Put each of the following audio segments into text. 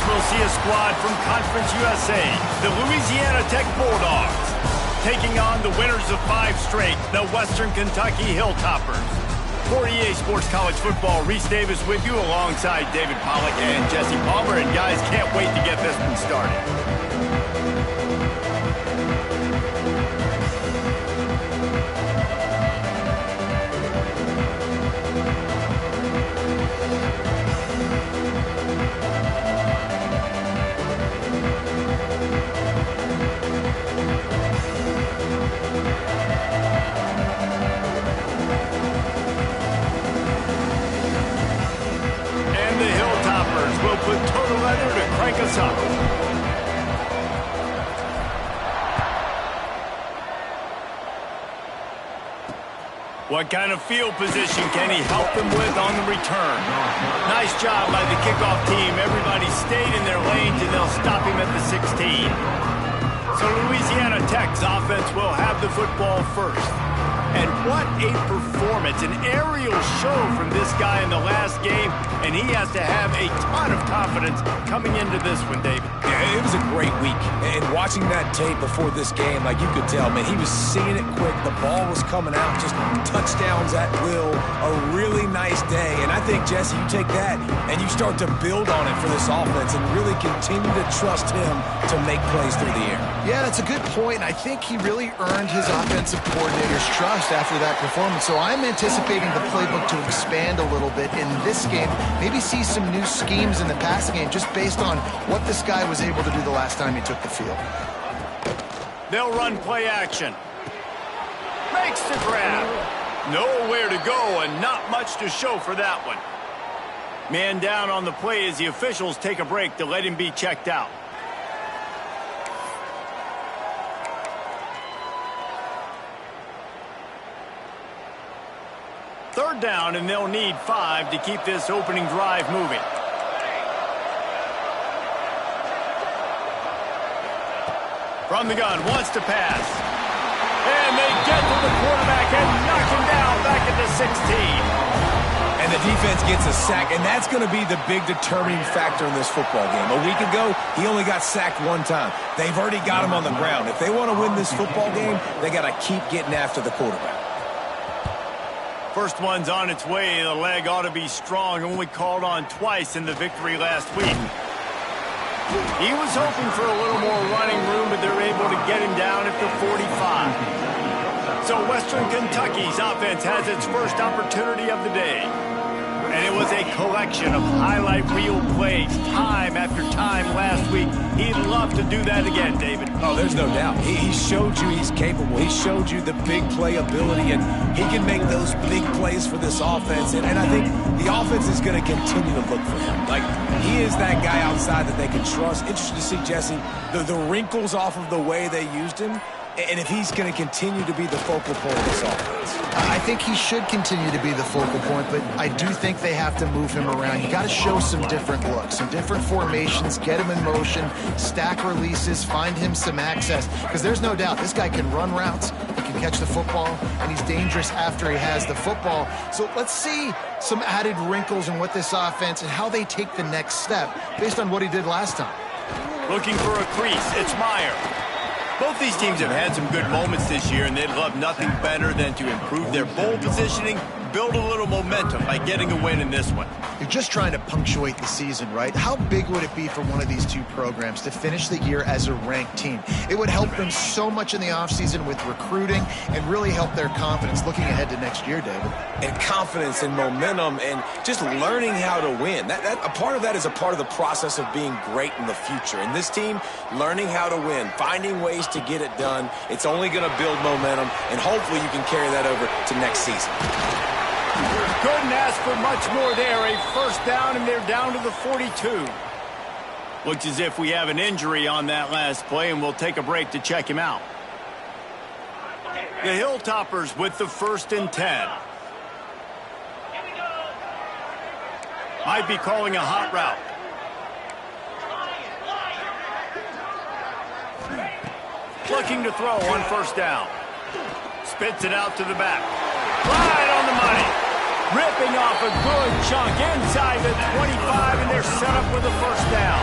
we'll see a squad from Conference USA, the Louisiana Tech Bulldogs, taking on the winners of 5 straight, the Western Kentucky Hilltoppers. For EA Sports College Football, Reese Davis with you alongside David Pollack and Jesse Palmer. And guys, can't wait to get this one started. Will put total leather to crank us up. What kind of field position can he help them with on the return? Nice job by the kickoff team. Everybody stayed in their lanes, and they'll stop him at the 16. So Louisiana Tech's offense will have the football first. And what a performance, an aerial show from this guy in the last game, and he has to have a ton of confidence coming into this one, David. Yeah, it was a great week, and watching that tape before this game, like you could tell, man, he was seeing it quick, the ball was coming out, just touchdowns at will, a really nice day, and I think, Jesse, you take that and you start to build on it for this offense and really continue to trust him to make plays through the air. Yeah, that's a good point, and I think he really earned his offensive coordinator's trust after that performance. So I'm anticipating the playbook to expand a little bit in this game, maybe see some new schemes in the passing game just based on what this guy was able to do the last time he took the field. They'll run play action. Makes the grab. Nowhere to go and not much to show for that one. Man down on the play as the officials take a break to let him be checked out. Third down, and they'll need 5 to keep this opening drive moving. From the gun, wants to pass. And they get to the quarterback and knock him down back at the 16. And the defense gets a sack, and that's going to be the big determining factor in this football game. A week ago, he only got sacked 1 time. They've already got him on the ground. If they want to win this football game, they got to keep getting after the quarterback. First one's on its way. The leg ought to be strong. Only called on twice in the victory last week. He was hoping for a little more running room, but they're able to get him down at the 45. So Western Kentucky's offense has its first opportunity of the day. And it was a collection of highlight reel plays time after time last week. He'd love to do that again, David. Oh, there's no doubt. He showed you he's capable. He showed you the big play ability, and he can make those big plays for this offense. And I think the offense is going to continue to look for him. Like, he is that guy outside that they can trust. Interested to see, Jesse, the wrinkles off of the way they used him, and if he's going to continue to be the focal point of this offense. I think he should continue to be the focal point, but I do think they have to move him around. You got to show some different looks, some different formations, get him in motion, stack releases, find him some access, because there's no doubt this guy can run routes, he can catch the football, and he's dangerous after he has the football. So let's see some added wrinkles in what this offense and how they take the next step based on what he did last time. Looking for a crease, it's Meyer. Both these teams have had some good moments this year, and they'd love nothing better than to improve their bowl positioning, build a little momentum by getting a win in this one. You're just trying to punctuate the season, right? How big would it be for one of these two programs to finish the year as a ranked team? It would help them so much in the offseason with recruiting and really help their confidence looking ahead to next year, David. And confidence and momentum and just learning how to win. A part of that is a part of the process of being great in the future. And this team, learning how to win, finding ways to get it done, it's only going to build momentum, and hopefully you can carry that over to next season. Couldn't ask for much more there. A first down, and they're down to the 42. Looks as if we have an injury on that last play, and we'll take a break to check him out. The Hilltoppers with the 1st and 10. Might be calling a hot route. Looking to throw on 1st down. Spits it out to the back. Right on the money. Ripping off a good chunk inside the 25, and they're set up with a 1st down.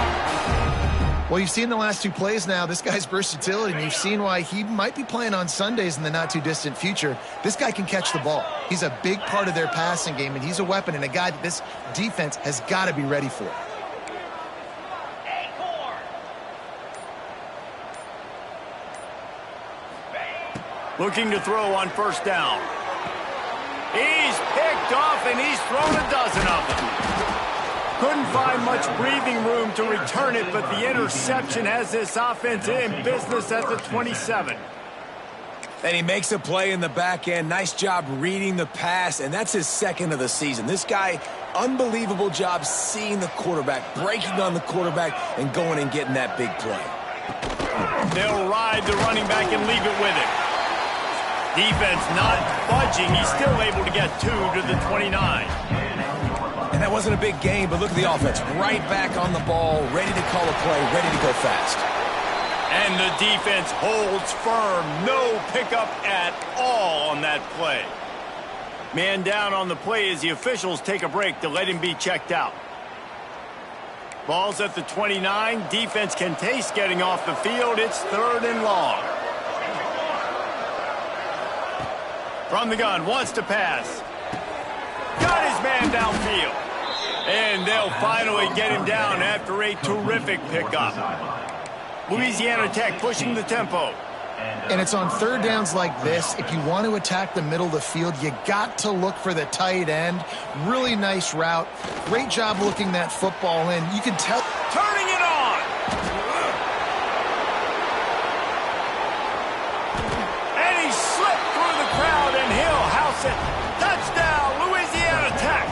Well, you've seen the last two plays now. This guy's versatility, and you've seen why he might be playing on Sundays in the not-too-distant future. This guy can catch the ball. He's a big part of their passing game, and he's a weapon and a guy that this defense has got to be ready for. Looking to throw on first down. He's picked off, and he's thrown a dozen of them. Couldn't find much breathing room to return it, but the interception has this offense in business at the 27. And he makes a play in the back end. Nice job reading the pass, and that's his second of the season. This guy, unbelievable job seeing the quarterback, breaking on the quarterback, and going and getting that big play. They'll ride the running back and leave it with him. Defense not budging. He's still able to get 2 to the 29. And that wasn't a big game, but look at the offense. Right back on the ball, ready to call a play, ready to go fast. And the defense holds firm. No pickup at all on that play. Man down on the play as the officials take a break to let him be checked out. Ball's at the 29. Defense can taste getting off the field. It's 3rd and long. From the gun, wants to pass. Got his man downfield. And they'll finally get him down after a terrific pickup. Louisiana Tech pushing the tempo. And it's on third downs like this. If you want to attack the middle of the field, you got to look for the tight end. Really nice route. Great job looking that football in. You can tell. Turning it on. And he slipped through the crowd, and he'll house it. Touchdown, Louisiana Tech.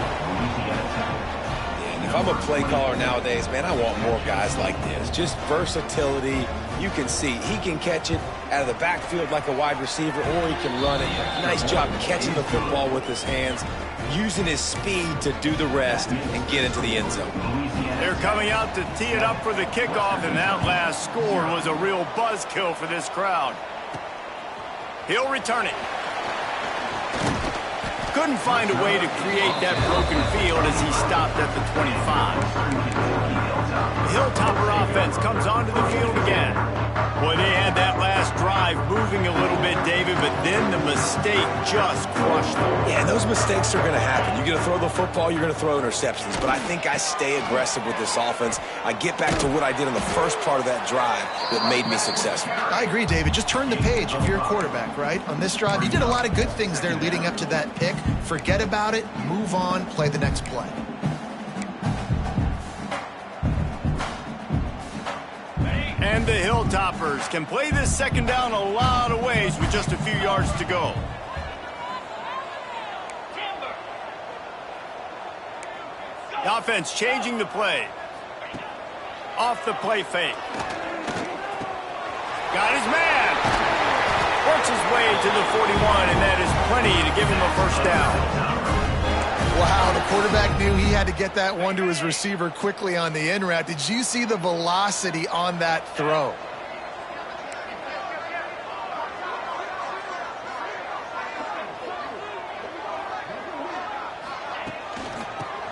If I'm a play caller nowadays, man, I want more guys like this. Just versatility. You can see he can catch it out of the backfield like a wide receiver, or he can run it. Nice job catching the football with his hands, using his speed to do the rest and get into the end zone. They're coming out to tee it up for the kickoff, and that last score was a real buzzkill for this crowd. He'll return it. Couldn't find a way to create that broken field as he stopped at the 25. The Hilltopper offense comes onto the field again. Boy, they had that last drive moving a little bit, David, but then the mistake just crushed them. Yeah, those mistakes are going to happen. You're going to throw the football, you're going to throw interceptions. But I think I stay aggressive with this offense. I get back to what I did in the first part of that drive that made me successful. I agree, David. Just turn the page if you're a quarterback, right? On this drive, you did a lot of good things there leading up to that pick. Forget about it, move on, play the next play. And the Hilltoppers can play this second down a lot of ways with just a few yards to go. The offense changing the play. Off the play fake. Got his man. Works his way to the 41, and that is plenty to give him a first down. Wow, the quarterback knew he had to get that one to his receiver quickly on the in route. Did you see the velocity on that throw?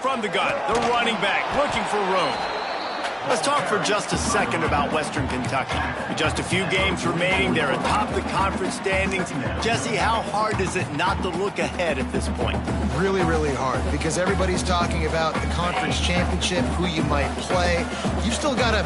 From the gun, the running back looking for room. Let's talk for just a second about Western Kentucky. With just a few games remaining, they're atop the conference standings. Jesse, how hard is it not to look ahead at this point? Really, really hard, because everybody's talking about the conference championship, who you might play. You've still got to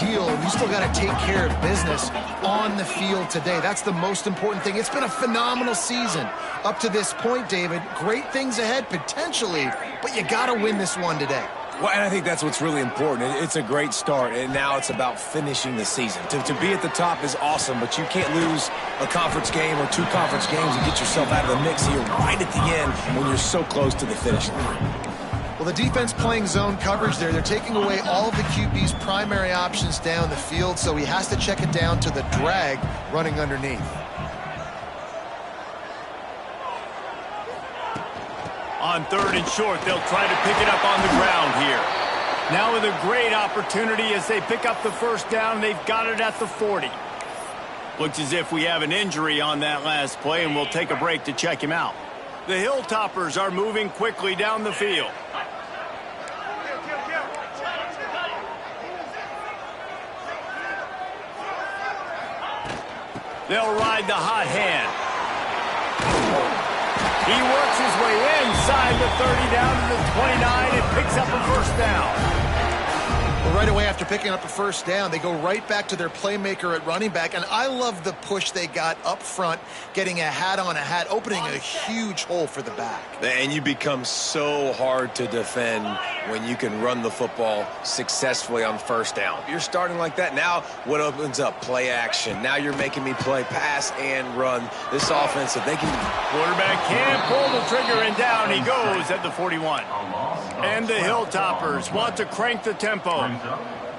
deal, you still got to take care of business on the field today. That's the most important thing. It's been a phenomenal season up to this point, David. Great things ahead, potentially, but you got to win this one today. Well, and I think that's what's really important. It's a great start, and now it's about finishing the season. To be at the top is awesome, but you can't lose a conference game or 2 conference games and get yourself out of the mix here right at the end when you're so close to the finish line. Well, the defense playing zone coverage there. They're taking away all of the QB's primary options down the field, so he has to check it down to the drag running underneath. On 3rd and short, they'll try to pick it up on the ground here. Now with a great opportunity as they pick up the first down, they've got it at the 40. Looks as if we have an injury on that last play, and we'll take a break to check him out. The Hilltoppers are moving quickly down the field. They'll ride the hot hand. He works his way inside the 30 down to the 29 and picks up a first down. Well, right away after picking up a first down, they go right back to their playmaker at running back. And I love the push they got up front, getting a hat on a hat, opening a huge hole for the back. And you become so hard to defend when you can run the football successfully on first down. You're starting like that. Now what opens up? Play action. Now you're making me play pass and run. This offense, if they can... Quarterback can't pull the trigger, and down he goes at the 41. And the Hilltoppers want to crank the tempo.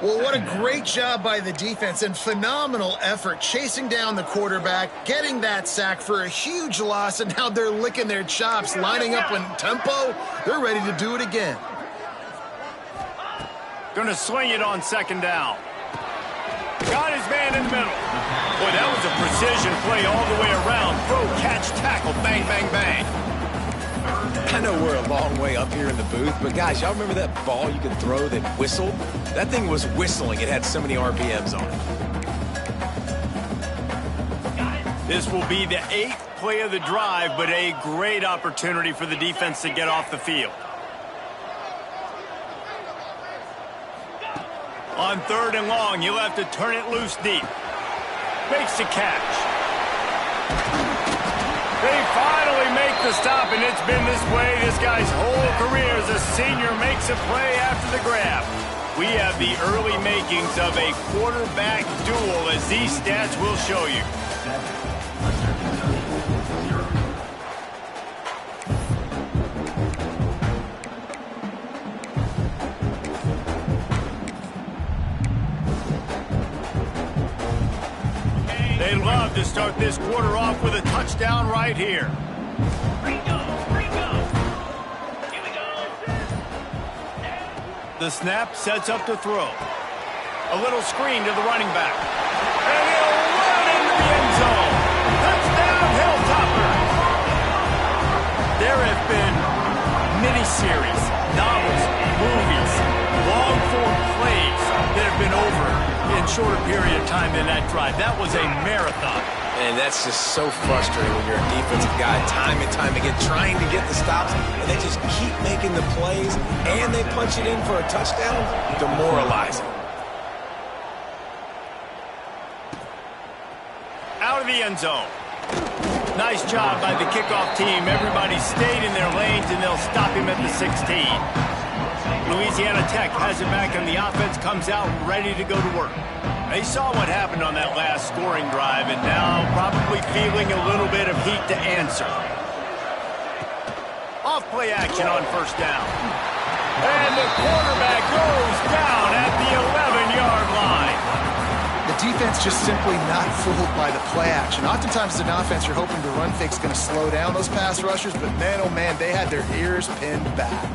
Well, what a great job by the defense and phenomenal effort chasing down the quarterback, getting that sack for a huge loss, and now they're licking their chops, lining up in tempo. They're ready to do it again. Gonna swing it on second down. Got his man in the middle. Boy, that was a precision play all the way around. Throw, catch, tackle, bang, bang, bang. I know we're a long way up here in the booth, but guys, y'all remember that ball you could throw that whistled? That thing was whistling. It had so many RPMs on it. This will be the 8th play of the drive, but a great opportunity for the defense to get off the field. On 3rd and long, he'll have to turn it loose deep. Makes the catch. They finally make the stop, and it's been this way this guy's whole career as a senior. Makes a play after the grab. We have the early makings of a quarterback duel, as these stats will show you. They love to start this quarter off with a touchdown right here. The snap sets up to throw. A little screen to the running back. And he'll run into the end zone. Touchdown, Hilltoppers. There have been miniseries, novels, movies, long-form plays that have been over in shorter period of time than that drive. That was a marathon. And that's just so frustrating when you're a defensive guy, time and time again, trying to get the stops, and they just keep making the plays, and they punch it in for a touchdown. Demoralizing. Out of the end zone. Nice job by the kickoff team. Everybody stayed in their lanes, and they'll stop him at the 16. Louisiana Tech has it back, and the offense comes out ready to go to work. They saw what happened on that last scoring drive, and now probably feeling a little bit of heat to answer. Off play action on first down. And the quarterback goes down at the 11-yard line. The defense just simply not fooled by the play action. Oftentimes as an offense, you're hoping the run fake's going to slow down those pass rushers, but man, oh man, they had their ears pinned back.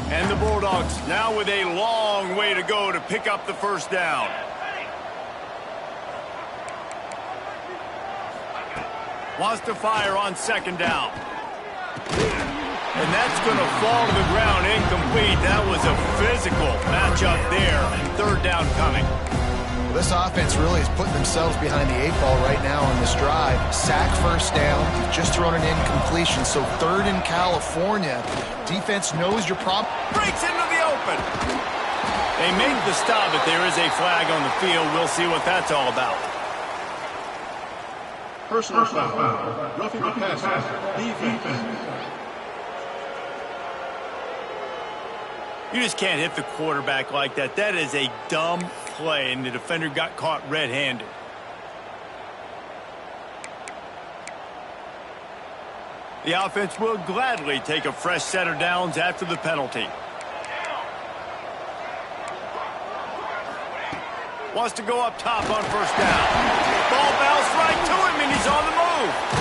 And the Bulldogs now with a long way to go to pick up the first down. Wants to fire on second down. And that's going to fall to the ground incomplete. That was a physical matchup there. 3rd down coming. Well, this offense really is putting themselves behind the 8 ball right now on this drive. Sack first down. You've just thrown an incompletion. So 3rd in California. Defense knows your problem. Breaks into the open. They make the stop, but there is a flag on the field. We'll see what that's all about. Personal foul. Roughing the passer. Defense. You just can't hit the quarterback like that. That is a dumb play, and the defender got caught red-handed. The offense will gladly take a fresh set of downs after the penalty. Wants to go up top on first down. Ball bounced right to him, and he's on the move.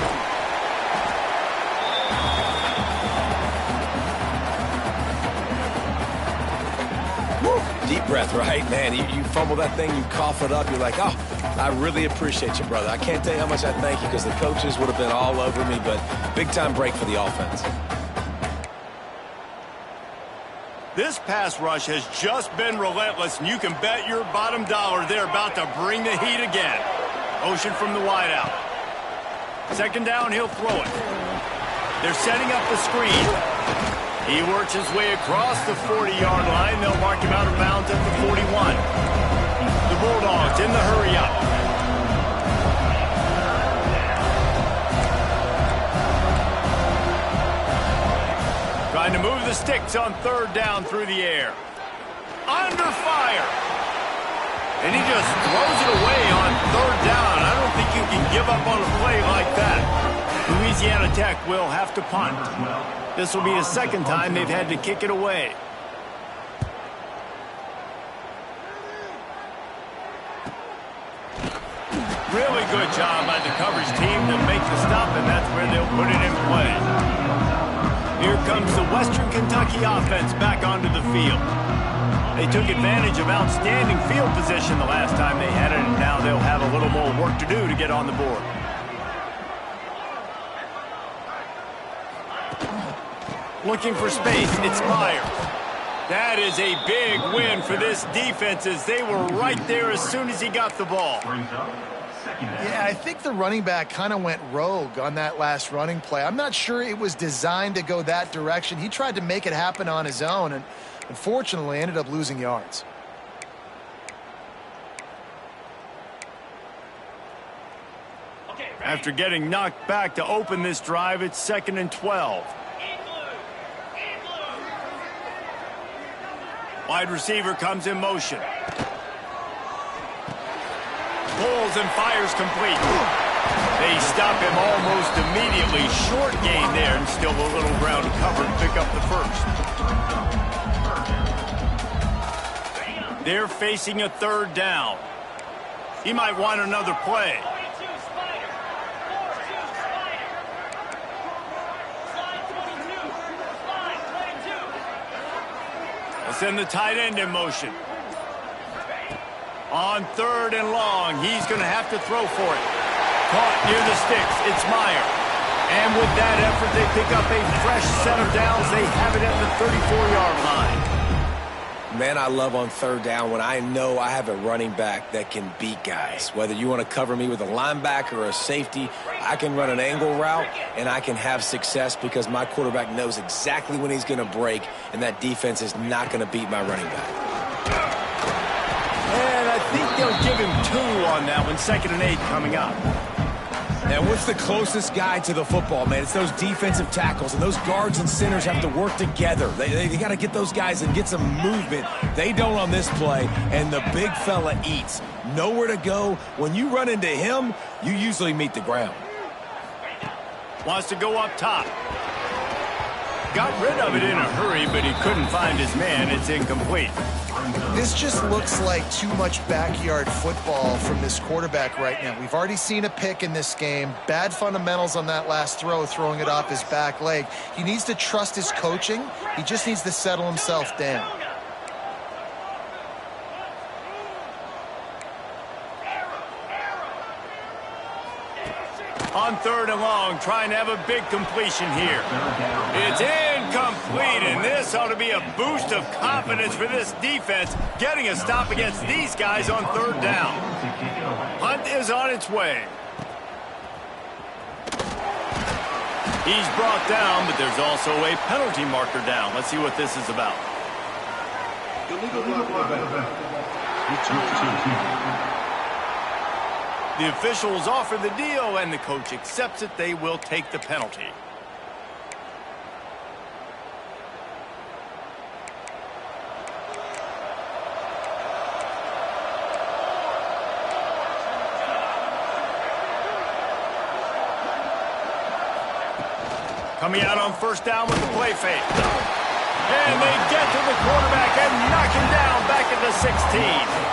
Deep breath, right? Man, you fumble that thing, you cough it up, you're like, oh, I really appreciate you, brother. I can't tell you how much I thank you because the coaches would have been all over me, but big-time break for the offense. This pass rush has just been relentless, and you can bet your bottom dollar they're about to bring the heat again. Motion from the wideout. Second down, he'll throw it. They're setting up the screen. He works his way across the 40-yard line. They'll mark him out of bounds at the 41. The Bulldogs in the hurry-up. Trying to move the sticks on third down through the air. Under fire. And he just throws it away on third down. I don't think you can give up on a play like that. Louisiana Tech will have to punt. This will be the second time they've had to kick it away. Really good job by the coverage team to make the stop, and that's where they'll put it in play. Here comes the Western Kentucky offense back onto the field. They took advantage of outstanding field position the last time they had it, and now they'll have a little more work to do to get on the board. Looking for space, it's Meyer. That is a big win for this defense as they were right there as soon as he got the ball. Yeah, I think the running back kind of went rogue on that last running play. I'm not sure it was designed to go that direction. He tried to make it happen on his own and unfortunately ended up losing yards. After getting knocked back to open this drive, it's 2nd and 12. Wide receiver comes in motion. Pulls and fires complete. They stop him almost immediately. Short gain there and still a little ground to cover to pick up the first. They're facing a third down. He might want another play. They'll send the tight end in motion. On third and long, he's going to have to throw for it. Caught near the sticks, it's Meyer. And with that effort, they pick up a fresh set of downs. They have it at the 34-yard line. Man, I love on third down when I know I have a running back that can beat guys. Whether you want to cover me with a linebacker or a safety, I can run an angle route, and I can have success because my quarterback knows exactly when he's going to break, and that defense is not going to beat my running back. And I think they'll give him 2 on that one. 2nd and 8 coming up. And what's the closest guy to the football, man? It's those defensive tackles, and those guards and centers have to work together. They got to get those guys and get some movement. They don't on this play, and the big fella eats. Nowhere to go. When you run into him, you usually meet the ground. Wants to go up top. Got rid of it in a hurry, but he couldn't find his man. It's incomplete. This just looks like too much backyard football from this quarterback right now. We've already seen a pick in this game. Bad fundamentals on that last throw, throwing it off his back leg. He needs to trust his coaching. He just needs to settle himself down. On third and long, trying to have a big completion here. It's incomplete, and this ought to be a boost of confidence for this defense, getting a stop against these guys on third down. Hunt is on its way. He's brought down, but there's also a penalty marker down. Let's see what this is about. The officials offer the deal, and the coach accepts it. They will take the penalty. Coming out on first down with the play fake. And they get to the quarterback and knock him down back at the 16.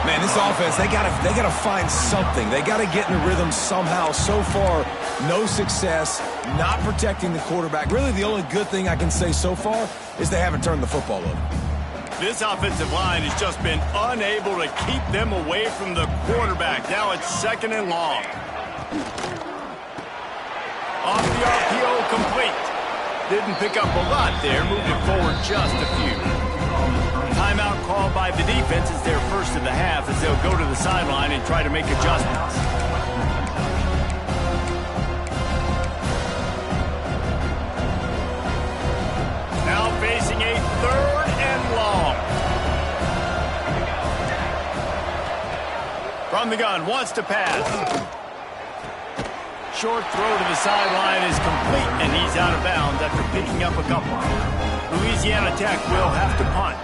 Man, this offense, they gotta find something. They gotta get in a rhythm somehow. So far, no success, not protecting the quarterback. Really, the only good thing I can say so far is they haven't turned the football over. This offensive line has just been unable to keep them away from the quarterback. Now it's 2nd and long. Off the RPO, complete. Didn't pick up a lot there, moved it forward just a few. Timeout called by the defense is their first of the half as they'll go to the sideline and try to make adjustments. Now facing a 3rd and long. From the gun, wants to pass. Short throw to the sideline is complete, and he's out of bounds after picking up a couple. Louisiana Tech will have to punt.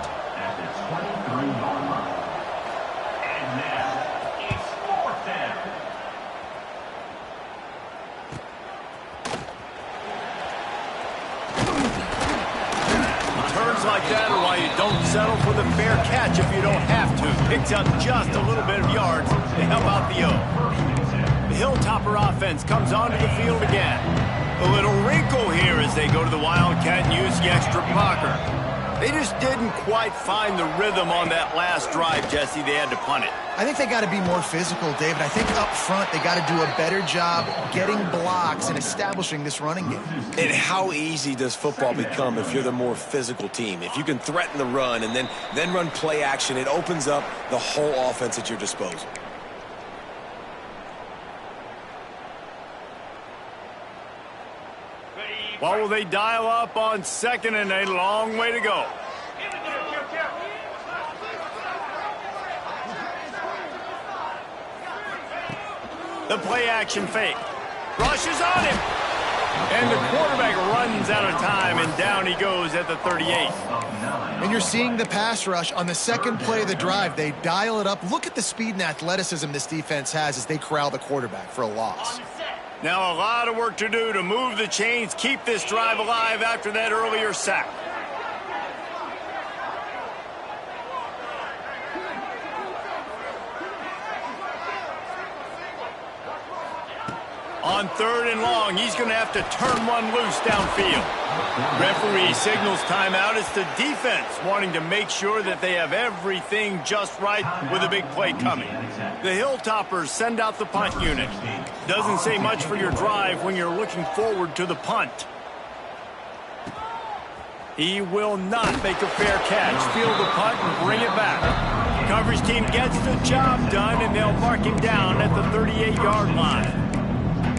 Turns like that are why you don't settle for the fair catch if you don't have to. Picks up just a little bit of yards to help out the O. The Hilltopper offense comes onto the field again. A little wrinkle here as they go to the Wildcat and use the extra blocker. They just didn't quite find the rhythm on that last drive, Jesse. They had to punt it. I think they got to be more physical, David. I think up front they got to do a better job getting blocks and establishing this running game. And how easy does football become if you're the more physical team? If you can threaten the run and then run play action, it opens up the whole offense at your disposal. What will they dial up on 2nd and a long way to go? The play action fake. Rushes on him. And the quarterback runs out of time, and down he goes at the 38. And you're seeing the pass rush on the second play of the drive. They dial it up. Look at the speed and athleticism this defense has as they corral the quarterback for a loss. Now a lot of work to do to move the chains, keep this drive alive after that earlier sack. On 3rd and long, he's going to have to turn one loose downfield. Referee signals timeout. It's the defense wanting to make sure that they have everything just right with a big play coming. The Hilltoppers send out the punt unit. Doesn't say much for your drive when you're looking forward to the punt. He will not make a fair catch. Field the punt and bring it back. Coverage team gets the job done, and they'll mark him down at the 38-yard line.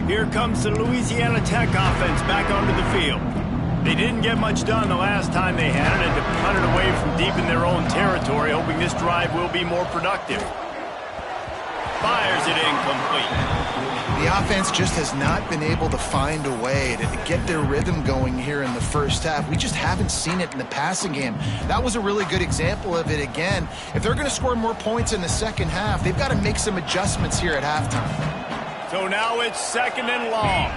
Here comes the Louisiana Tech offense back onto the field. They didn't get much done the last time they had it, and to punt it away from deep in their own territory, hoping this drive will be more productive. Fires it incomplete. The offense just has not been able to find a way to get their rhythm going here in the first half. We just haven't seen it in the passing game. That was a really good example of it again. If they're going to score more points in the second half, they've got to make some adjustments here at halftime. So now it's 2nd and long.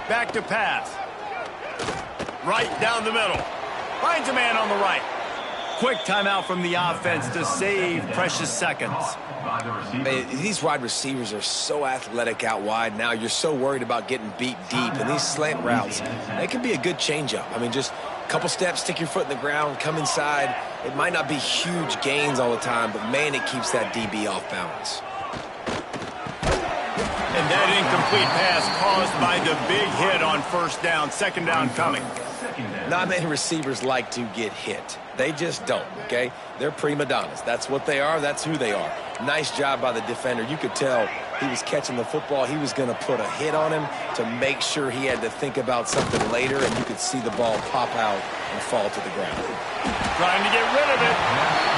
Back to pass. Right down the middle. Finds a man on the right. Quick timeout from the offense to save precious seconds. Man, these wide receivers are so athletic out wide now. You're so worried about getting beat deep. And these slant routes, they can be a good changeup. I mean, just a couple steps, stick your foot in the ground, come inside. It might not be huge gains all the time, but, man, it keeps that DB off balance. And that incomplete pass caused by the big hit on 1st down. 2nd down coming. Not many receivers like to get hit. They just don't, okay? They're prima donnas. That's what they are. That's who they are. Nice job by the defender. You could tell he was catching the football. He was going to put a hit on him to make sure he had to think about something later, and you could see the ball pop out and fall to the ground. Trying to get rid of it.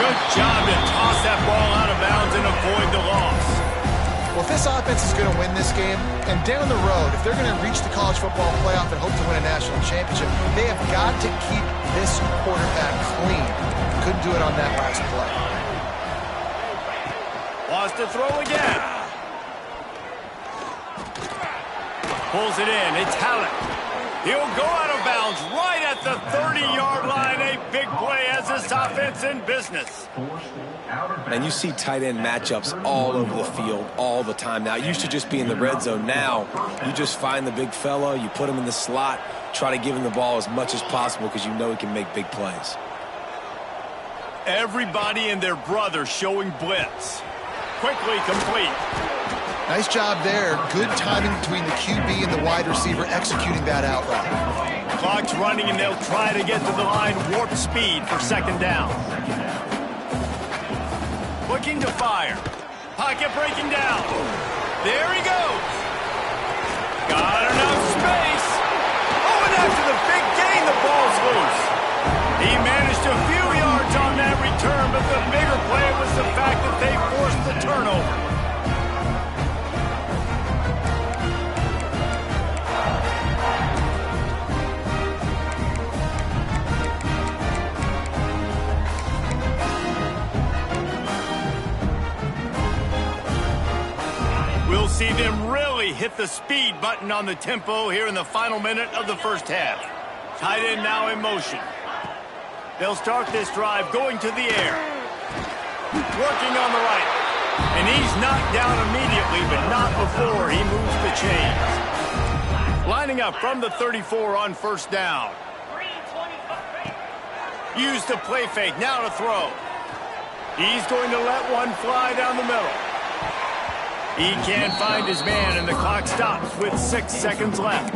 Good job to toss that ball out of bounds and avoid the loss. Well, if this offense is going to win this game, and down the road, if they're going to reach the college football playoff and hope to win a national championship, they have got to keep this quarterback clean. Couldn't do it on that last play. Wants to throw again. Pulls it in. It's Hallett. He'll go out of bounds right at the 30-yard line. A big play as this offense in business. And you see tight end matchups all over the field all the time now. It used to just be in the red zone. Now you just find the big fella, you put him in the slot, try to give him the ball as much as possible because you know he can make big plays. Everybody and their brother showing blitz. Quickly complete. Nice job there. Good timing between the QB and the wide receiver executing that out route. Clock's running, and they'll try to get to the line warp speed for 2nd down. looking to fire. Pocket breaking down. There he goes. Got enough space. Oh, and after the big gain, the ball's loose. He managed a few yards on that return, but the bigger play was the fact that they forced the turnover. We'll see them really hit the speed button on the tempo here in the final minute of the first half. Tight end now in motion. They'll start this drive going to the air. Working on the right. And he's knocked down immediately, but not before he moves the chains. Lining up from the 34 on first down. Use the play fake, now to throw. He's going to let one fly down the middle. He can't find his man, and the clock stops with 6 seconds left.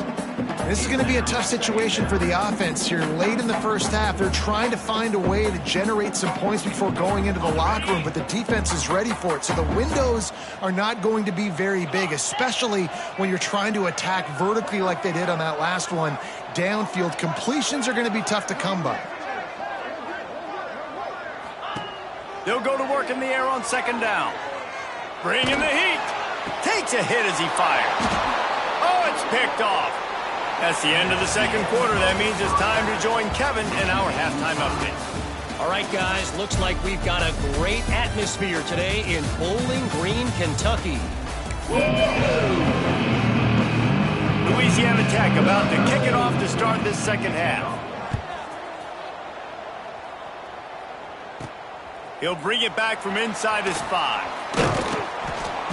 This is going to be a tough situation for the offense here. Late in the first half, they're trying to find a way to generate some points before going into the locker room, but the defense is ready for it. So the windows are not going to be very big, especially when you're trying to attack vertically like they did on that last one. Downfield completions are going to be tough to come by. They'll go to work in the air on second down. Bringing the heat. Takes a hit as he fires. Oh, it's picked off. That's the end of the second quarter. That means it's time to join Kevin in our halftime update. All right, guys, looks like we've got a great atmosphere today in Bowling Green, Kentucky. Louisiana Tech about to kick it off to start this second half. He'll bring it back from inside his 5.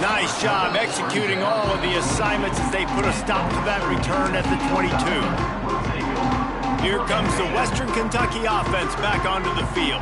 Nice job executing all of the assignments as they put a stop to that return at the 22. Here comes the Western Kentucky offense back onto the field.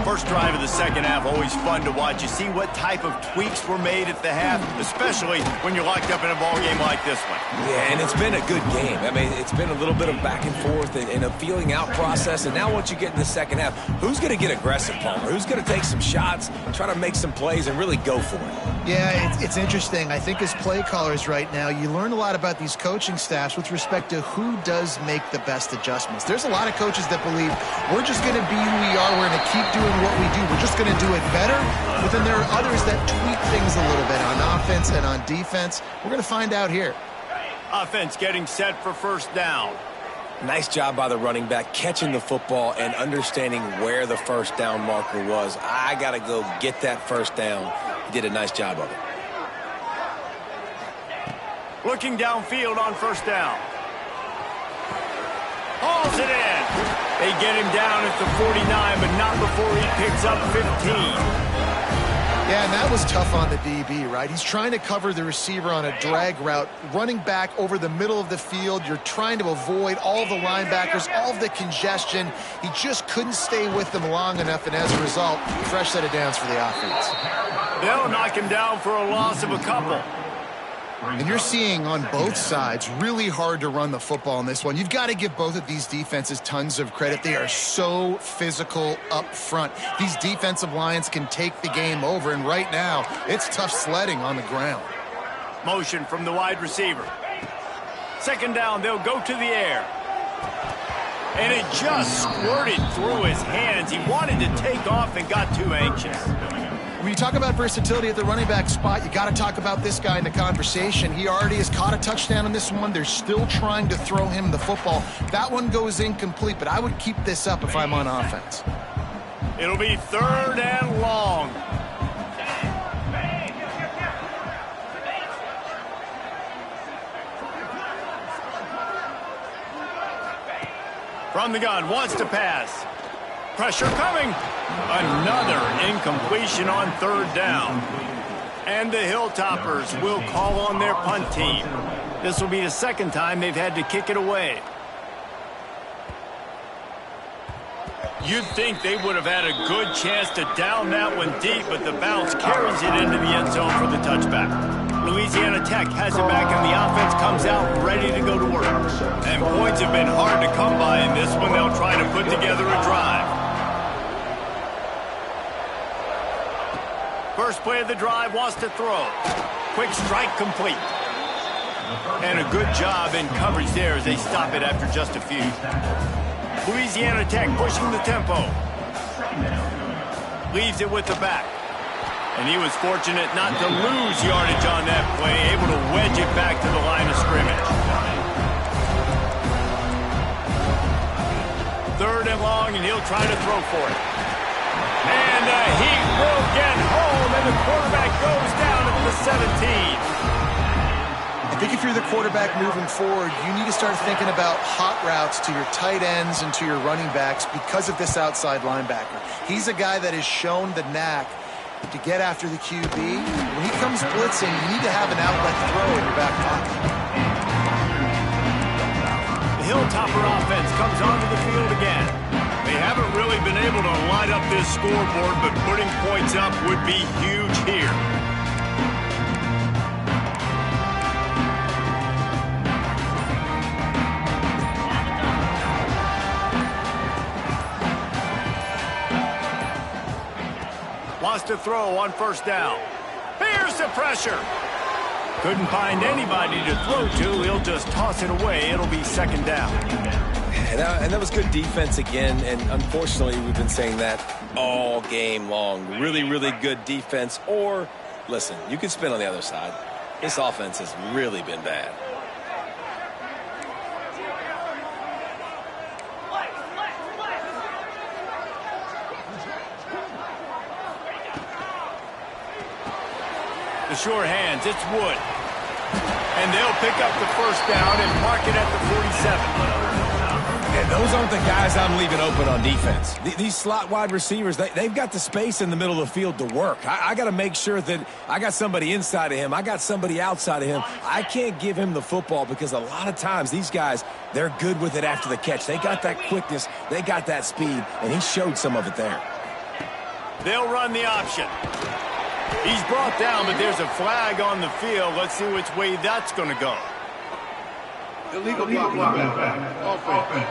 First drive of the second half, always fun to watch. You see what type of tweaks were made at the half, especially when you're locked up in a ball game like this one. Yeah, and it's been a good game. I mean, it's been a little bit of back and forth and a feeling out process. And now once you get in the second half, who's going to get aggressive, Palmer? Who's going to take some shots, try to make some plays, and really go for it? Yeah, it's interesting. I think as play callers right now, you learn a lot about these coaching staffs with respect to who does make the best adjustments. There's a lot of coaches that believe we're just going to be who we are. We're going to keep doing what we do. We're just going to do it better. But then there are others that tweak things a little bit on offense and on defense. We're going to find out here. Offense getting set for first down. Nice job by the running back, catching the football and understanding where the first down marker was. I got to go get that first down. He did a nice job of it. Looking downfield on first down. Hauls it in. They get him down at the 49, but not before he picks up 15. Yeah, and that was tough on the DB, right? He's trying to cover the receiver on a drag route, running back over the middle of the field. You're trying to avoid all the linebackers, all of the congestion. He just couldn't stay with them long enough, and as a result, fresh set of downs for the offense. They'll knock him down for a loss of a couple. And you're seeing on both sides really hard to run the football in this one. You've got to give both of these defenses tons of credit. They are so physical up front. These defensive lines can take the game over, and right now it's tough sledding on the ground. Motion from the wide receiver. Second down, they'll go to the air. And it just squirted through his hands. He wanted to take off and got too anxious. When you talk about versatility at the running back spot, you got to talk about this guy in the conversation. He already has caught a touchdown on this one. They're still trying to throw him the football. That one goes incomplete, but I would keep this up if I'm on offense. It'll be third and long. From the gun, wants to pass. Pressure coming. Another incompletion on third down. And the Hilltoppers will call on their punt team. This will be the second time they've had to kick it away. You'd think they would have had a good chance to down that one deep, but the bounce carries it into the end zone for the touchback. Louisiana Tech has it back, and the offense comes out ready to go to work. And points have been hard to come by in this one. They'll try to put together a drive. First play of the drive, wants to throw. Quick strike complete. And a good job in coverage there as they stop it after just a few. Louisiana Tech pushing the tempo. Leaves it with the back. And he was fortunate not to lose yardage on that play, able to wedge it back to the line of scrimmage. Third and long, and he'll try to throw for it. And he will get home, and the quarterback goes down at the 17. I think if you're the quarterback moving forward, you need to start thinking about hot routes to your tight ends and to your running backs because of this outside linebacker. He's a guy that has shown the knack to get after the QB. When he comes blitzing, you need to have an outlet throw in your back pocket. The Hilltopper offense comes onto the field again. They haven't really been able to light up this scoreboard, but putting points up would be huge here. Wants to throw on first down. Here's the pressure. Couldn't find anybody to throw to. He'll just toss it away. It'll be second down. And that was good defense again, and unfortunately we've been saying that all game long. Really, really good defense. Or, listen, you can spin on the other side. This offense has really been bad. The sure hands, it's Wood. And they'll pick up the first down and mark it at the 47. And those aren't the guys I'm leaving open on defense. These slot wide receivers, they've got the space in the middle of the field to work. I got to make sure that I got somebody inside of him. I got somebody outside of him. I can't give him the football because a lot of times these guys, they're good with it after the catch. They got that quickness. They got that speed, and he showed some of it there. They'll run the option. He's brought down, but there's a flag on the field. Let's see which way that's going to go. Illegal block. Offense.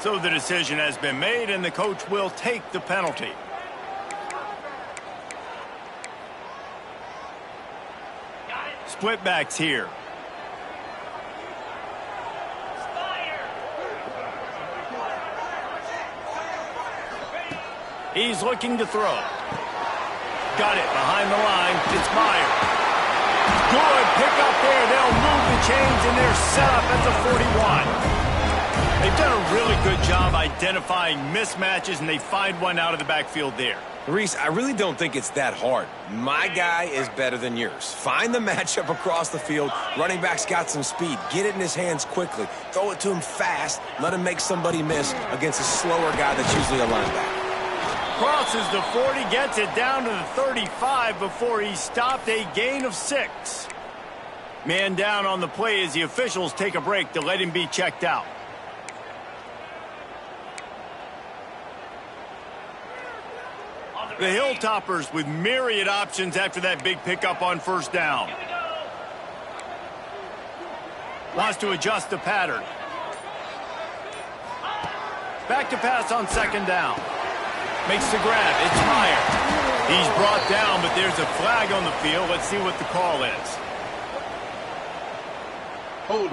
So the decision has been made, and the coach will take the penalty. Split backs here. He's looking to throw. Got it behind the line. It's Meyer. Good pick up there. They'll move the chains, and they're set up at the 41. They've done a really good job identifying mismatches, and they find one out of the backfield there. Reese, I really don't think it's that hard. My guy is better than yours. Find the matchup across the field. Running back's got some speed. Get it in his hands quickly. Throw it to him fast. Let him make somebody miss against a slower guy that's usually a linebacker. Crosses the 40, gets it down to the 35 before he stopped, a gain of 6. Man down on the play as the officials take a break to let him be checked out. The Hilltoppers with myriad options after that big pickup on first down. Wants to adjust the pattern. Back to pass on second down. Makes the grab. It's Meyer. He's brought down, but there's a flag on the field. Let's see what the call is. Hold.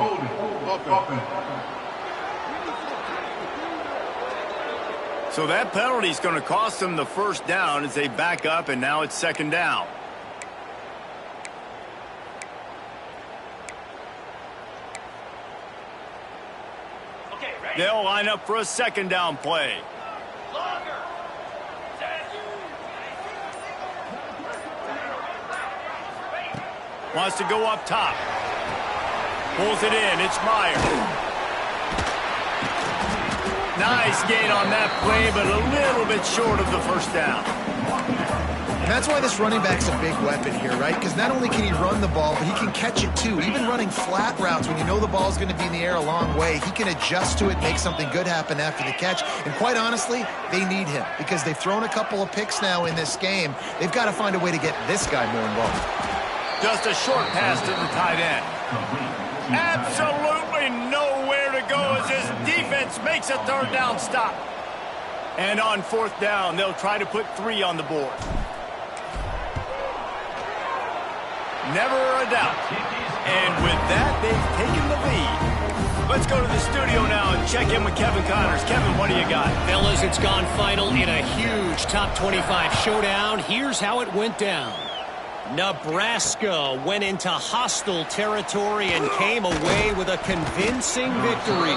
So that penalty is going to cost them the first down as they back up, and now it's second down. They'll line up for a second down play. Wants to go up top. Pulls it in. It's Meyer. Nice gain on that play, but a little bit short of the first down. And that's why this running back's a big weapon here, right? Because not only can he run the ball, but he can catch it too. Even running flat routes when you know the ball's going to be in the air a long way, he can adjust to it, make something good happen after the catch. And quite honestly, they need him because they've thrown a couple of picks now in this game. They've got to find a way to get this guy more involved. Just a short pass to the tight end. Absolutely nowhere to go as his defense makes a third down stop. And on 4th down, they'll try to put 3 on the board. Never a doubt. And with that, they've taken the lead. Let's go to the studio now and check in with Kevin Connors. Kevin, what do you got? Fellas, it's gone final in a huge top 25 showdown. Here's how it went down. Nebraska went into hostile territory and came away with a convincing victory.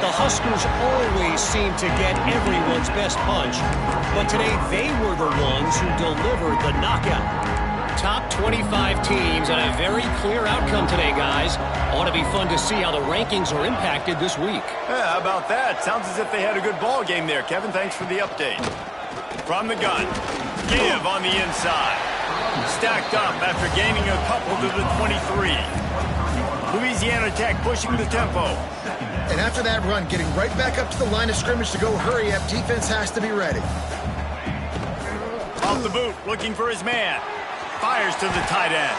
The Huskers always seem to get everyone's best punch, but today they were the ones who delivered the knockout. Top 25 teams and a very clear outcome today, guys. Ought to be fun to see how the rankings are impacted this week. Yeah, how about that? Sounds as if they had a good ball game there, Kevin. Thanks for the update. From the gun, give on the inside. Stacked up after gaining a couple to the 23. Louisiana Tech pushing the tempo. And after that run, getting right back up to the line of scrimmage to go hurry up, defense has to be ready. Off the boot, looking for his man. Fires to the tight end.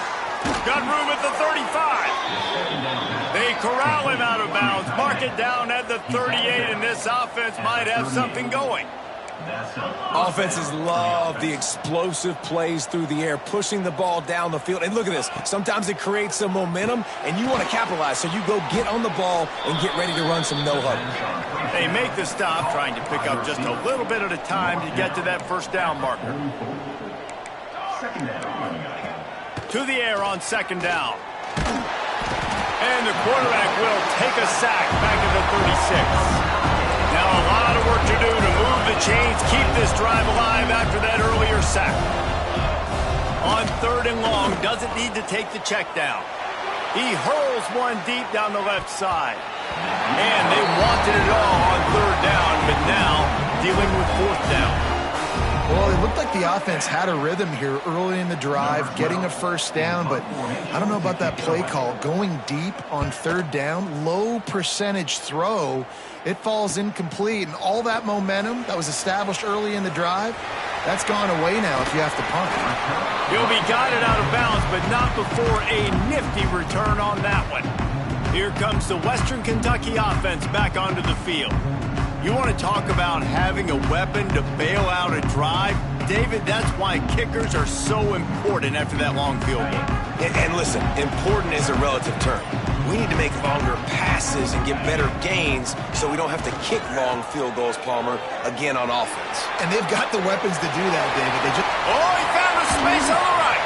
Got room at the 35. They corral him out of bounds. Mark it down at the 38, and this offense might have something going. Offenses love the explosive plays through the air, pushing the ball down the field. And look at this. Sometimes it creates some momentum, and you want to capitalize. So you go get on the ball and get ready to run some no-huddle. They make the stop, trying to pick up just a little bit at a time to get to that 1st down marker. To the air on 2nd down. And the quarterback will take a sack back at the 36. Now a lot of work to do to move the chains, keep this drive alive after that earlier sack. On 3rd and long, doesn't need to take the check down. He hurls one deep down the left side. And they wanted it all on 3rd down, but now dealing with 4th down. Well, it looked like the offense had a rhythm here early in the drive, getting a 1st down, but I don't know about that play call. Going deep on 3rd down, low percentage throw, it falls incomplete, and all that momentum that was established early in the drive, that's gone away now if you have to punt. He'll be guided out of bounds, but not before a nifty return on that one. Here comes the Western Kentucky offense back onto the field. You want to talk about having a weapon to bail out a drive? David, that's why kickers are so important after that long field goal. And listen, important is a relative term. We need to make longer passes and get better gains so we don't have to kick long field goals, Palmer, again on offense. And they've got the weapons to do that, David. They just... Oh, he found a space on the right.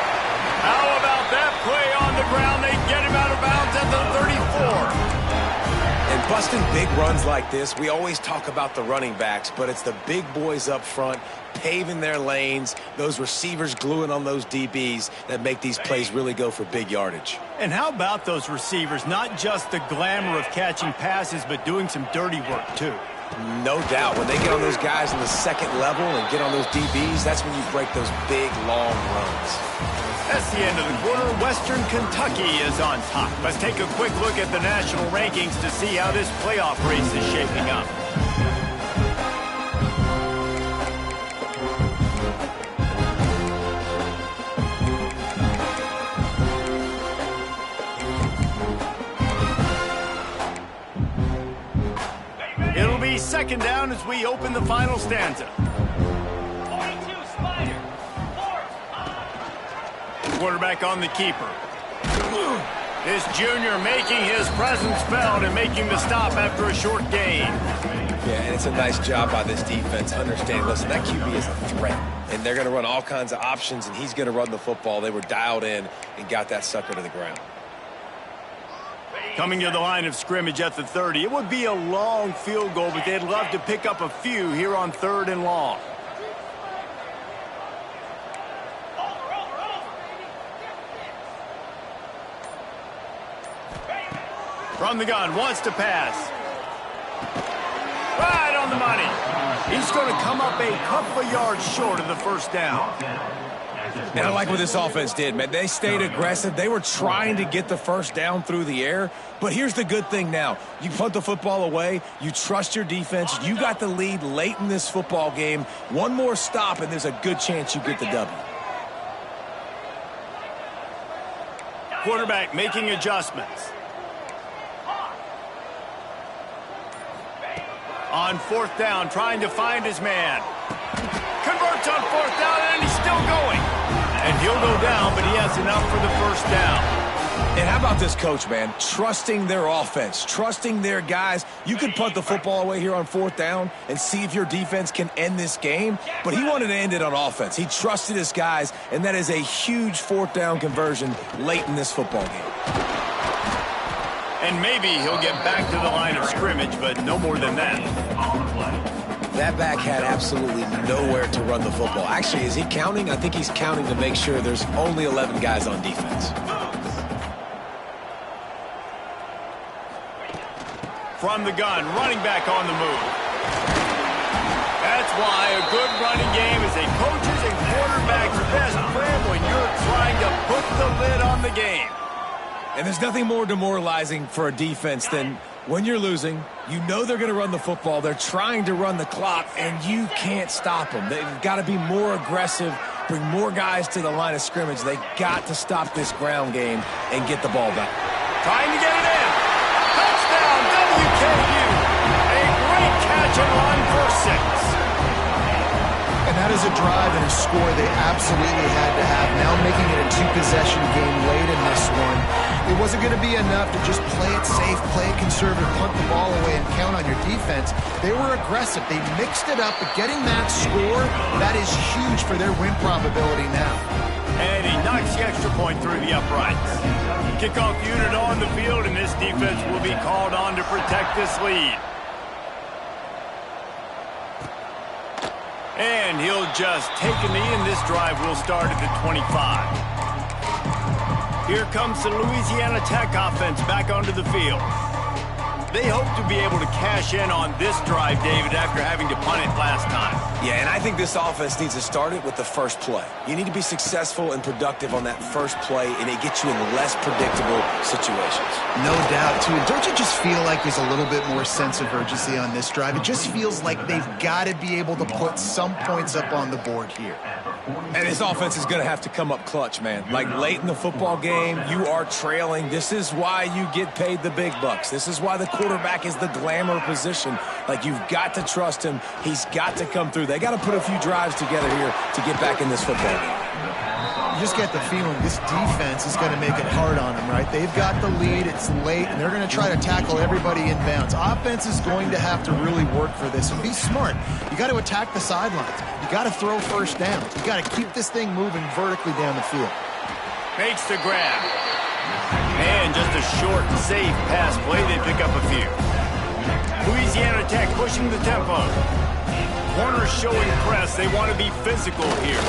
How about that play on the ground? They get him out of bounds at the 34. And busting big runs like this, we always talk about the running backs, but it's the big boys up front, paving their lanes, those receivers gluing on those DBs that make these plays really go for big yardage. And how about those receivers? Not just the glamour of catching passes, but doing some dirty work, too. No doubt. When they get on those guys in the 2nd level and get on those DBs, that's when you break those big, long runs. That's the end of the quarter. Western Kentucky is on top. Let's take a quick look at the national rankings to see how this playoff race is shaping up. It'll be 2nd down as we open the final stanza. Quarterback on the keeper. This junior making his presence felt and making the stop after a short gain. Yeah, and it's a nice job by this defense. Understand, listen, that QB is a threat. And they're going to run all kinds of options, and he's going to run the football. They were dialed in and got that sucker to the ground. Coming to the line of scrimmage at the 30. It would be a long field goal, but they'd love to pick up a few here on 3rd and long. From the gun, wants to pass. Right on the money. He's going to come up a couple of yards short of the 1st down. And I like what this offense did, man. They stayed aggressive. They were trying to get the 1st down through the air. But here's the good thing now. You punt the football away. You trust your defense. You got the lead late in this football game. One more stop, and there's a good chance you get the W. Quarterback making adjustments. On fourth down, trying to find his man. Converts on fourth down, and he's still going. And he'll go down, but he has enough for the first down. And how about this coach, man? Trusting their offense, trusting their guys. You could punt the football away here on fourth down and see if your defense can end this game, but he wanted to end it on offense. He trusted his guys, and that is a huge fourth down conversion late in this football game. And maybe he'll get back to the line of scrimmage, but no more than that. That back had absolutely nowhere to run the football. Actually, is he counting? I think he's counting to make sure there's only 11 guys on defense. From the gun, running back on the move. That's why a good running game is a coach's and quarterback's best friend when you're trying to put the lid on the game. And there's nothing more demoralizing for a defense than when you're losing, you know they're going to run the football, they're trying to run the clock, and you can't stop them. They've got to be more aggressive, bring more guys to the line of scrimmage. They got to stop this ground game and get the ball back. Trying to get it in. Touchdown, WKU. A great catch and run for 6. And that is a drive and a score they absolutely had to have. Now making it a 2-possession game late in this one. It wasn't going to be enough to just play it safe, play it conservative, punt the ball away, and count on your defense. They were aggressive. They mixed it up, but getting that score, that is huge for their win probability now. And he knocks the extra point through the uprights. Kickoff unit on the field, and this defense will be called on to protect this lead. And he'll just take a knee, and this drive will start at the 25. Here comes the Louisiana Tech offense back onto the field. They hope to be able to cash in on this drive, David, after having to punt it last time. Yeah, and I think this offense needs to start it with the first play. You need to be successful and productive on that first play, and it gets you in less predictable situations. No doubt, too. And don't you just feel like there's a little bit more sense of urgency on this drive? It just feels like they've got to be able to put some points up on the board here. And this offense is going to have to come up clutch, man. Like late in the football game, you are trailing. This is why you get paid the big bucks. This is why the quarterback is the glamour position. Like, you've got to trust him. He's got to come through. They got to put a few drives together here to get back in this football game. You just get the feeling this defense is going to make it hard on them, right? They've got the lead, it's late, and they're going to try to tackle everybody inbounds. Offense is going to have to really work for this and be smart. You got to attack the sidelines. You got to throw first down. You got to keep this thing moving vertically down the field. Makes the grab. And just a short, safe pass play. They pick up a few. Louisiana Tech pushing the tempo. Corners showing press. They want to be physical here.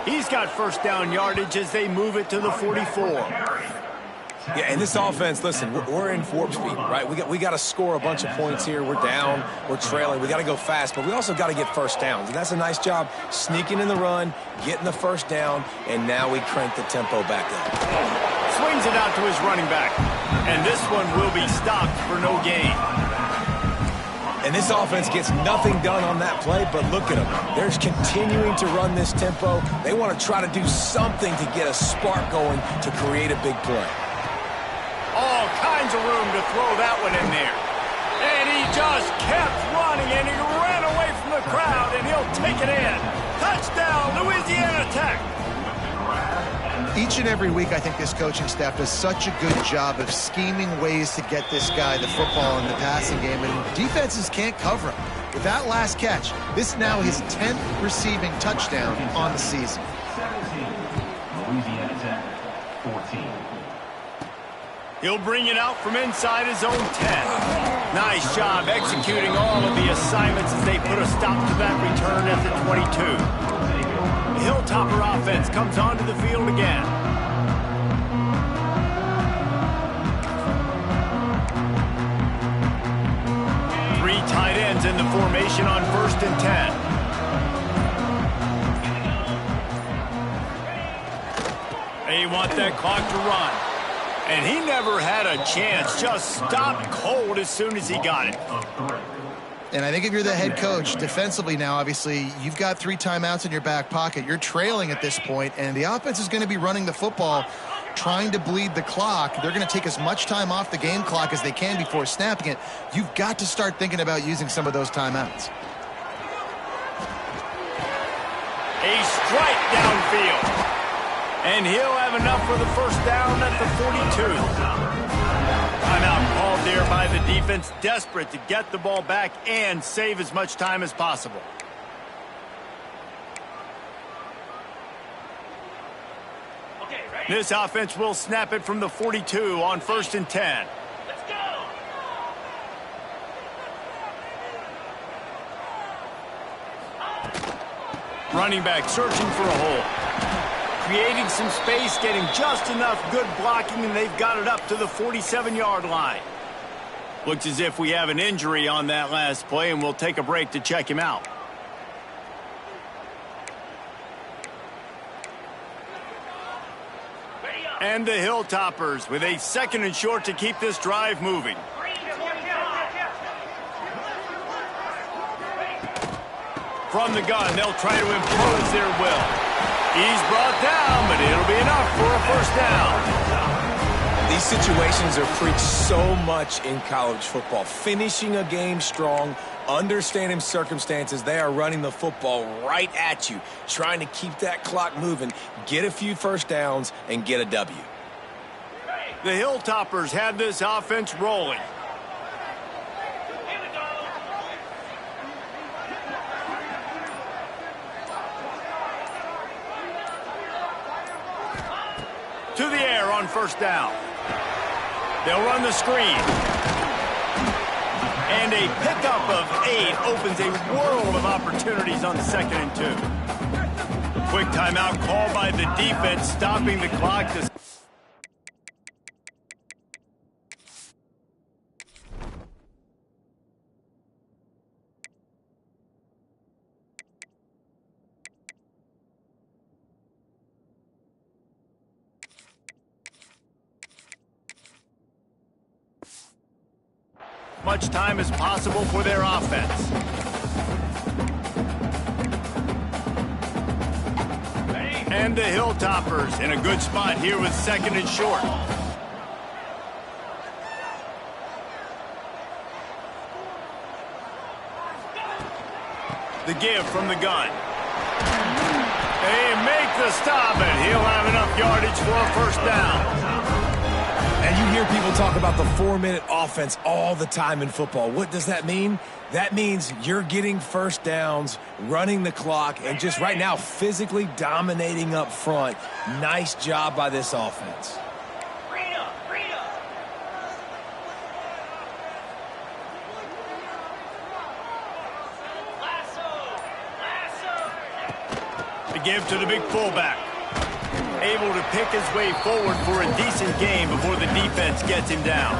He's got first down yardage as they move it to the 44. Yeah, and this offense, listen, we're in warp speed, right? We got to score a bunch of points here. We're down, we're trailing. We got to go fast, but we also got to get first downs. And that's a nice job sneaking in the run, getting the first down, and now we crank the tempo back up. Swings it out to his running back. And this one will be stopped for no gain. And this offense gets nothing done on that play, but look at them. They're continuing to run this tempo. They want to try to do something to get a spark going to create a big play. All kinds of room to throw that one in there. And he just kept running, and he ran away from the crowd, and he'll take it in. Touchdown, Louisiana Tech. Each and every week, I think this coaching staff does such a good job of scheming ways to get this guy the football in the passing game, and defenses can't cover him. With that last catch, this is now his 10th receiving touchdown on the season. 17, Louisiana Tech, 14. He'll bring it out from inside his own 10. Nice job executing all of the assignments as they put a stop to that return at the 22. The Hilltopper offense comes onto the field again. Three tight ends in the formation on 1st and 10. They want that clock to run. And he never had a chance, just stopped cold as soon as he got it. And I think if you're the head coach, defensively now, obviously, you've got 3 timeouts in your back pocket. You're trailing at this point, and the offense is going to be running the football. trying to bleed the clock. They're going to take as much time off the game clock as they can before snapping it. You've got to start thinking about using some of those timeouts. A strike downfield. And he'll have enough for the first down at the 42. Timeout called there by the defense, desperate to get the ball back and save as much time as possible. This offense will snap it from the 42 on 1st and 10. Let's go! Running back searching for a hole. Creating some space, getting just enough good blocking, and they've got it up to the 47-yard line. Looks as if we have an injury on that last play, and we'll take a break to check him out. And the Hilltoppers with a 2nd and short to keep this drive moving. From the gun, they'll try to impose their will. He's brought down, but it'll be enough for a first down. These situations are preached so much in college football. Finishing a game strong, understanding circumstances. They are running the football right at you, trying to keep that clock moving, get a few first downs, and get a W. The Hilltoppers have this offense rolling. To the air on first down. They'll run the screen. And a pickup of 8 opens a world of opportunities on 2nd and 2. Quick timeout called by the defense, stopping the clock. Much time as possible for their offense. And the Hilltoppers in a good spot here with 2nd and short. The give from the gun. They make the stop, and he'll have enough yardage for a first down. And you hear people talk about the 4-minute offense all the time in football. What does that mean? That means you're getting first downs, running the clock, and just right now physically dominating up front. Nice job by this offense. The give to the big fullback. Able to pick his way forward for a decent game before the defense gets him down.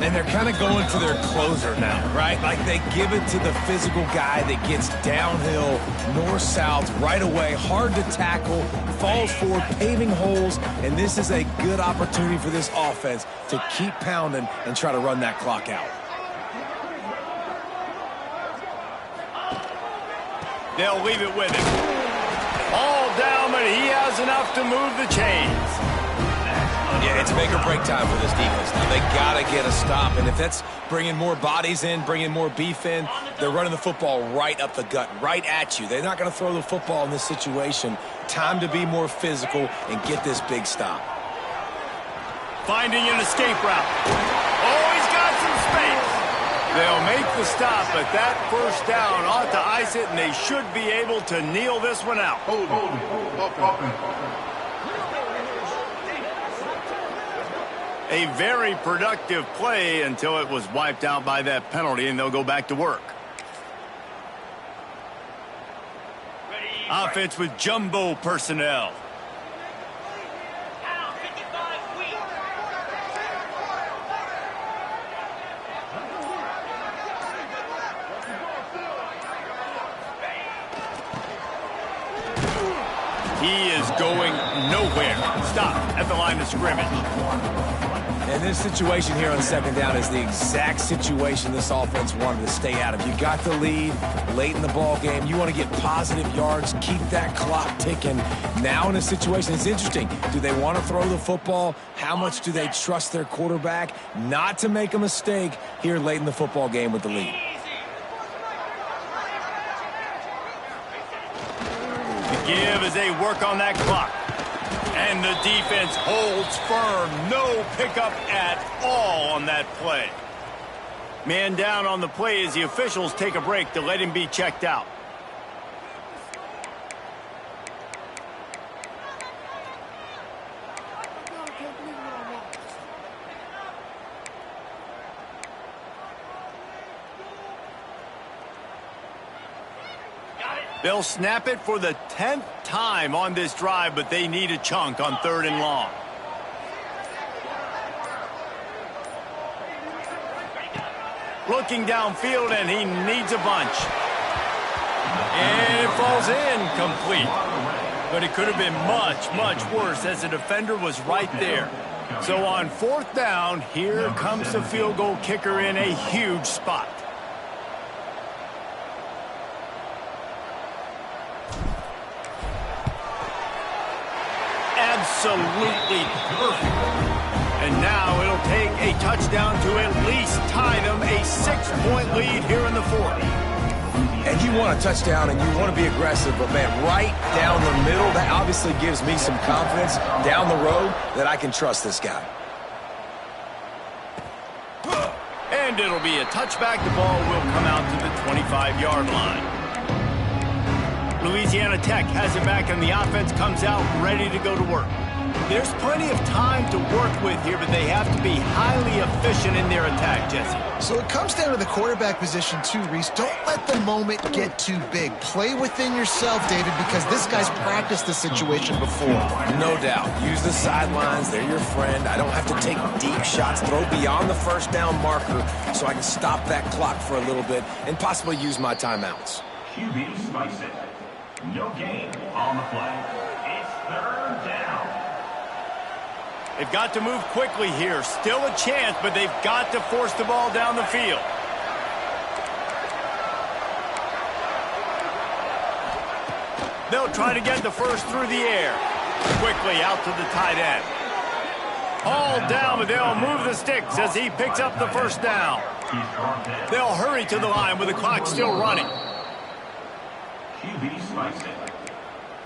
And they're kind of going to their closer now, right? Like they give it to the physical guy that gets downhill, north-south, right away, hard to tackle, falls forward, paving holes, and this is a good opportunity for this offense to keep pounding and try to run that clock out. They'll leave it with him. All down, but he has enough to move the chains. Yeah, it's make or break time for this defense. Now, they got to get a stop, and if that's bringing more bodies in, bringing more beef in, they're running the football right up the gut, right at you. They're not going to throw the football in this situation. Time to be more physical and get this big stop. Finding an escape route. Oh, he's got some space. They'll make the stop, but that first down ought to ice it, and they should be able to kneel this one out. A very productive play until it was wiped out by that penalty, and they'll go back to work. Offense with jumbo personnel. He is going nowhere. Stop at the line of scrimmage. And this situation here on second down is the exact situation this offense wanted to stay out of. You got the lead late in the ball game. You want to get positive yards, keep that clock ticking. Now in a situation, it's interesting. Do they want to throw the football? How much do they trust their quarterback not to make a mistake here late in the football game with the lead? The give as they work on that clock. And the defense holds firm. No pickup at all on that play. Man down on the play as the officials take a break to let him be checked out. They'll snap it for the 10th time on this drive, but they need a chunk on 3rd and long. Looking downfield, and he needs a bunch. And it falls in complete. But it could have been much, much worse as the defender was right there. So on 4th down, here comes the field goal kicker in a huge spot. Absolutely perfect. And now it'll take a touchdown to at least tie them a 6-point lead here in the 4th. And you want a touchdown and you want to be aggressive, but man, right down the middle, that obviously gives me some confidence down the road that I can trust this guy. And it'll be a touchback. The ball will come out to the 25-yard line. Louisiana Tech has it back, and the offense comes out ready to go to work. There's plenty of time to work with here, but they have to be highly efficient in their attack, Jesse. So it comes down to the quarterback position too, Reese. Don't let the moment get too big. Play within yourself, David, because this guy's practiced this situation before. No doubt. Use the sidelines. They're your friend. I don't have to take deep shots. Throw beyond the 1st down marker so I can stop that clock for a little bit and possibly use my timeouts. QB spice it. No gain on the play. It's 3rd down. They've got to move quickly here. Still a chance, but they've got to force the ball down the field. They'll try to get the first through the air. Quickly out to the tight end. All down, but they'll move the sticks as he picks up the 1st down. They'll hurry to the line with the clock still running. QB spice it.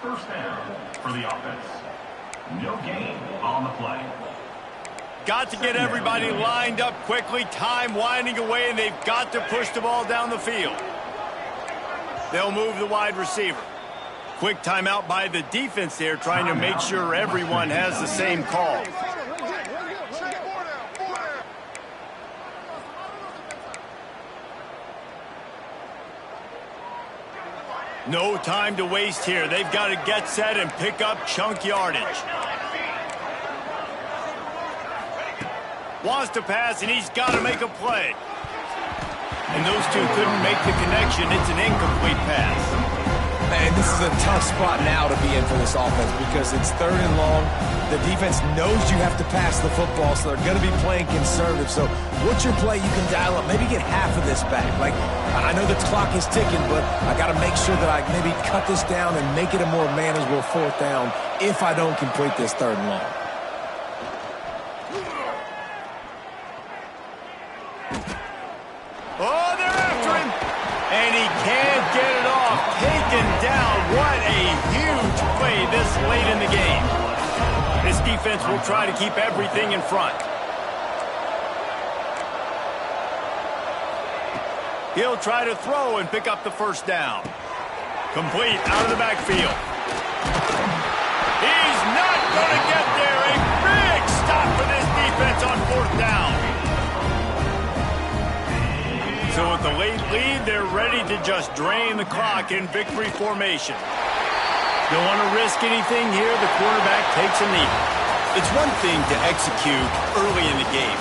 1st down for the offense. No gain on the play. Got to get everybody lined up quickly. Time winding away, and they've got to push the ball down the field. They'll move the wide receiver. Quick timeout by the defense there, trying to make sure everyone has the same call. No time to waste here. They've got to get set and pick up chunk yardage. Wants to pass, and he's got to make a play. And those two couldn't make the connection. It's an incomplete pass. Man, this is a tough spot now to be in for this offense because it's 3rd and long. The defense knows you have to pass the football, so they're going to be playing conservative. So what's your play you can dial up? Maybe get half of this back. Like, I know the clock is ticking, but I got to make sure that I maybe cut this down and make it a more manageable 4th down if I don't complete this 3rd and long. Oh, they're after him. And he can't get it off. Taken down. What a huge play this late in the game. This defense will try to keep everything in front. He'll try to throw and pick up the 1st down. Complete out of the backfield. He's not going to get there. A big stop for this defense on 4th down. So with the late lead, they're ready to just drain the clock in victory formation. Don't want to risk anything here. The quarterback takes a knee. It's one thing to execute early in the game.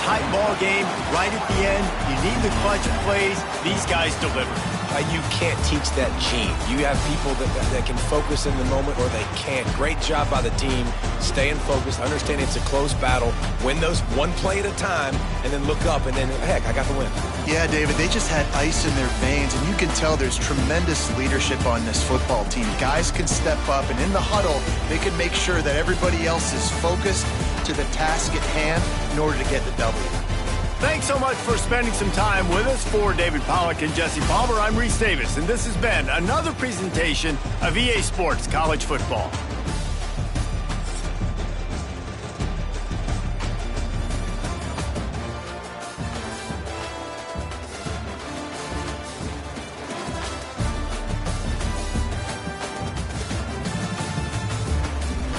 Tight ball game, right at the end. You need the clutch plays. These guys deliver. You can't teach that gene. You have people that can focus in the moment or they can't. Great job by the team, staying focused, understanding it's a close battle, win those one play at a time, and then look up and then, heck, I got the win. Yeah, David, they just had ice in their veins, and you can tell there's tremendous leadership on this football team. Guys can step up, and in the huddle, they can make sure that everybody else is focused to the task at hand in order to get the W. Thanks so much for spending some time with us. For David Pollack and Jesse Palmer, I'm Reese Davis, and this has been another presentation of EA Sports College Football.